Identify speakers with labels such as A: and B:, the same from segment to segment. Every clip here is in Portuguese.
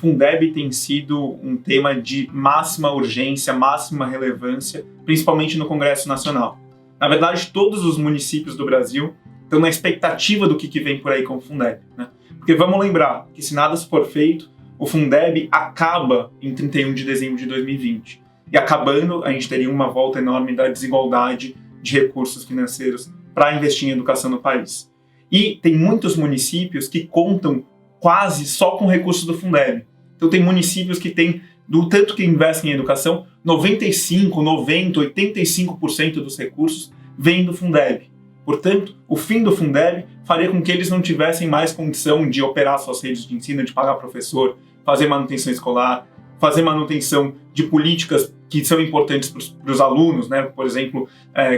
A: Fundeb tem sido um tema de máxima urgência, máxima relevância, principalmente no Congresso Nacional. Na verdade, todos os municípios do Brasil estão na expectativa do que vem por aí com o Fundeb, né? Porque vamos lembrar que se nada for feito, o Fundeb acaba em 31 de dezembro de 2020. E acabando, a gente teria uma volta enorme da desigualdade de recursos financeiros para investir em educação no país. E tem muitos municípios que contam quase só com recursos do Fundeb. Então tem municípios que têm, do tanto que investem em educação, 95, 90, 85% dos recursos vêm do Fundeb. Portanto, o fim do Fundeb faria com que eles não tivessem mais condição de operar suas redes de ensino, de pagar professor, fazer manutenção escolar, fazer manutenção de políticas que são importantes para os alunos, né? Por exemplo,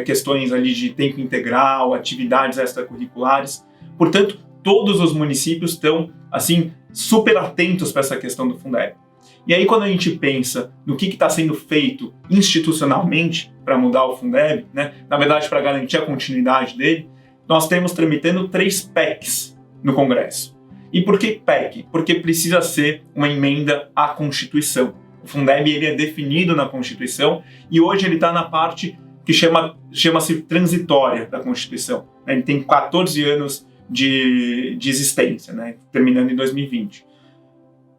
A: questões ali de tempo integral, atividades extracurriculares. Portanto, todos os municípios estão assim super atentos para essa questão do Fundeb. E aí, quando a gente pensa no que está sendo feito institucionalmente para mudar o Fundeb, né, na verdade, para garantir a continuidade dele, nós temos tramitando 3 PECs no Congresso. E por que PEC? Porque precisa ser uma emenda à Constituição. O Fundeb ele é definido na Constituição e hoje ele está na parte que chama-se transitória da Constituição. Ele tem 14 anos de existência, né, terminando em 2020.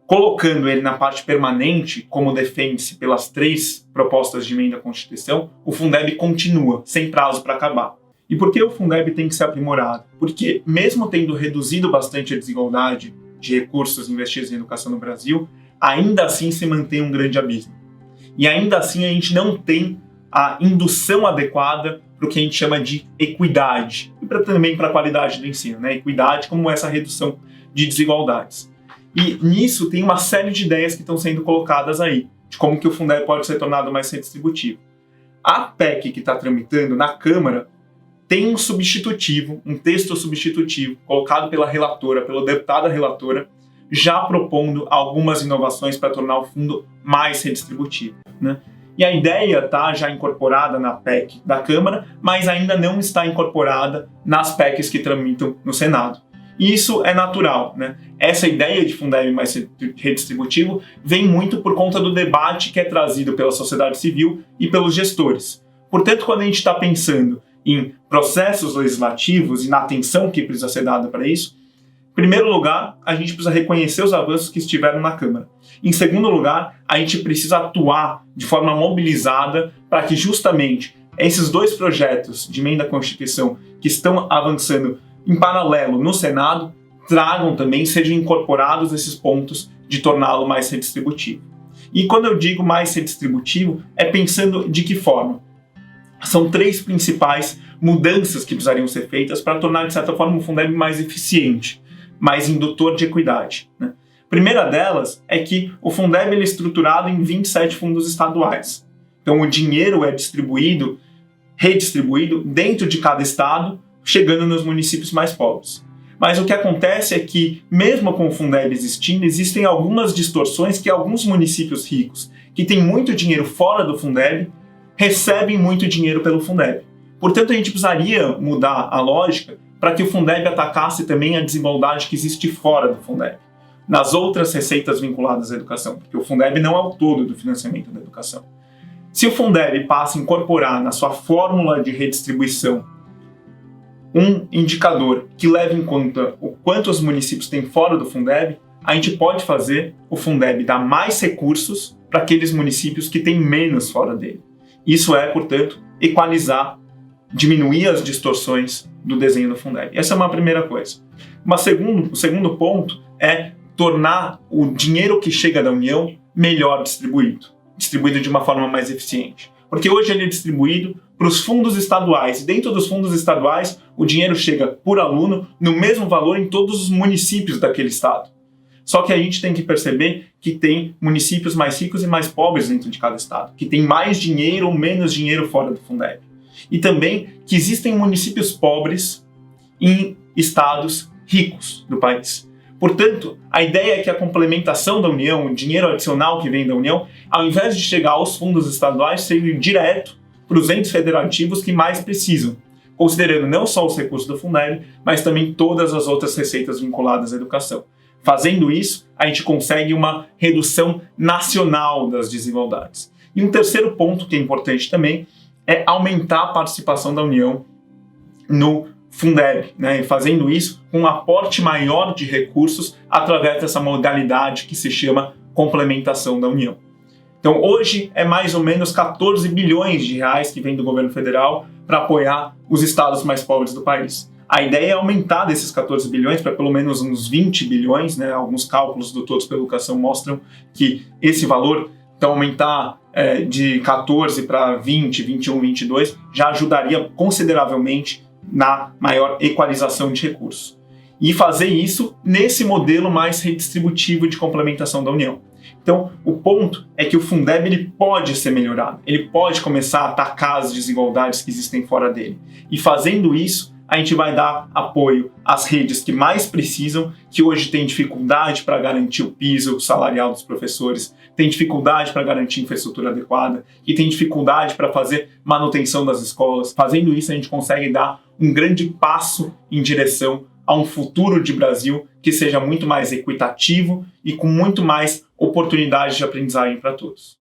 A: Colocando ele na parte permanente, como defende-se pelas 3 propostas de emenda à Constituição, o Fundeb continua, sem prazo para acabar. E por que o Fundeb tem que ser aprimorado? Porque, mesmo tendo reduzido bastante a desigualdade de recursos investidos em educação no Brasil, ainda assim se mantém um grande abismo. E ainda assim a gente não tem a indução adequada para o que a gente chama de equidade, e também para a qualidade do ensino, né? Equidade como essa redução de desigualdades. E nisso tem uma série de ideias que estão sendo colocadas aí, de como que o Fundeb pode ser tornado mais redistributivo. A PEC que está tramitando na Câmara tem um substitutivo, um texto substitutivo, colocado pela relatora, pela deputada relatora, já propondo algumas inovações para tornar o fundo mais redistributivo, né? E a ideia está já incorporada na PEC da Câmara, mas ainda não está incorporada nas PECs que tramitam no Senado. E isso é natural, né? Essa ideia de Fundeb mais redistributivo vem muito por conta do debate que é trazido pela sociedade civil e pelos gestores. Portanto, quando a gente está pensando em processos legislativos e na atenção que precisa ser dada para isso, em primeiro lugar, a gente precisa reconhecer os avanços que estiveram na Câmara. Em segundo lugar, a gente precisa atuar de forma mobilizada para que justamente esses 2 projetos de emenda à Constituição que estão avançando em paralelo no Senado tragam também, sejam incorporados esses pontos de torná-lo mais redistributivo. E quando eu digo mais redistributivo, é pensando de que forma? São 3 principais mudanças que precisariam ser feitas para tornar, de certa forma, o Fundeb mais eficiente, mais indutor de equidade, né? A primeira delas é que o Fundeb ele é estruturado em 27 fundos estaduais. Então o dinheiro é redistribuído dentro de cada estado, chegando nos municípios mais pobres. Mas o que acontece é que, mesmo com o Fundeb existindo, existem algumas distorções que alguns municípios ricos, que têm muito dinheiro fora do Fundeb, recebem muito dinheiro pelo Fundeb. Portanto, a gente precisaria mudar a lógica para que o Fundeb atacasse também a desigualdade que existe fora do Fundeb, nas outras receitas vinculadas à educação, porque o Fundeb não é o todo do financiamento da educação. Se o Fundeb passa a incorporar na sua fórmula de redistribuição um indicador que leve em conta o quanto os municípios têm fora do Fundeb, a gente pode fazer o Fundeb dar mais recursos para aqueles municípios que têm menos fora dele. Isso é, portanto, equalizar, diminuir as distorções do desenho do Fundeb. Essa é uma primeira coisa. O segundo ponto é tornar o dinheiro que chega da União melhor distribuído de uma forma mais eficiente. Porque hoje ele é distribuído para os fundos estaduais. E dentro dos fundos estaduais, o dinheiro chega por aluno no mesmo valor em todos os municípios daquele estado. Só que a gente tem que perceber que tem municípios mais ricos e mais pobres dentro de cada estado, que tem mais dinheiro ou menos dinheiro fora do Fundeb. E também que existem municípios pobres em estados ricos do país. Portanto, a ideia é que a complementação da União, o dinheiro adicional que vem da União, ao invés de chegar aos fundos estaduais, seja direto para os entes federativos que mais precisam, considerando não só os recursos do Fundeb, mas também todas as outras receitas vinculadas à educação. Fazendo isso, a gente consegue uma redução nacional das desigualdades. E um terceiro ponto que é importante também é aumentar a participação da União no Fundeb, né? E fazendo isso com um aporte maior de recursos através dessa modalidade que se chama complementação da União. Então hoje é mais ou menos 14 bilhões de reais que vem do governo federal para apoiar os estados mais pobres do país. A ideia é aumentar desses 14 bilhões para pelo menos uns 20 bilhões, né? Alguns cálculos do Todos pela Educação mostram que esse valor, então aumentar de 14 para 20, 21, 22, já ajudaria consideravelmente na maior equalização de recursos. E fazer isso nesse modelo mais redistributivo de complementação da União. Então, o ponto é que o Fundeb ele pode ser melhorado, ele pode começar a atacar as desigualdades que existem fora dele. E fazendo isso, a gente vai dar apoio às redes que mais precisam, que hoje têm dificuldade para garantir o piso salarial dos professores, tem dificuldade para garantir infraestrutura adequada e tem dificuldade para fazer manutenção das escolas. Fazendo isso, a gente consegue dar um grande passo em direção a um futuro de Brasil que seja muito mais equitativo e com muito mais oportunidades de aprendizagem para todos.